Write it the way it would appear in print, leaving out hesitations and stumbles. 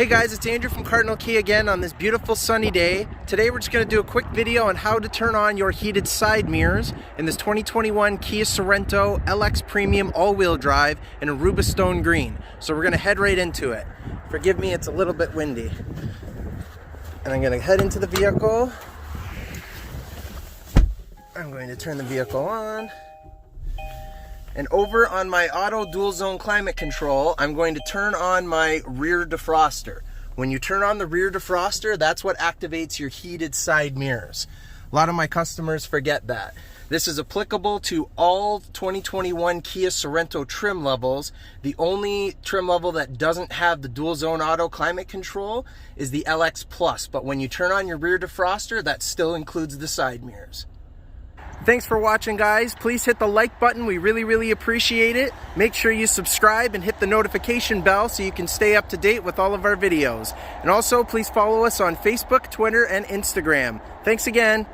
Hey guys, it's Andrew from Cardinal Kia again on this beautiful sunny day. Today we're just going to do a quick video on how to turn on your heated side mirrors in this 2021 Kia Sorento LX Premium all-wheel drive in Aruba Stone Green. So we're going to head right into it. Forgive me, it's a little bit windy. And I'm going to head into the vehicle. I'm going to turn the vehicle on. And over on my auto dual zone climate control, I'm going to turn on my rear defroster. When you turn on the rear defroster, that's what activates your heated side mirrors. A lot of my customers forget that. This is applicable to all 2021 Kia Sorento trim levels. The only trim level that doesn't have the dual zone auto climate control is the LX Plus. But when you turn on your rear defroster, that still includes the side mirrors. Thanks for watching, guys. Please hit the like button. We really appreciate it. Make sure you subscribe and hit the notification bell so you can stay up to date with all of our videos. And also, please follow us on Facebook, Twitter, and Instagram. Thanks again.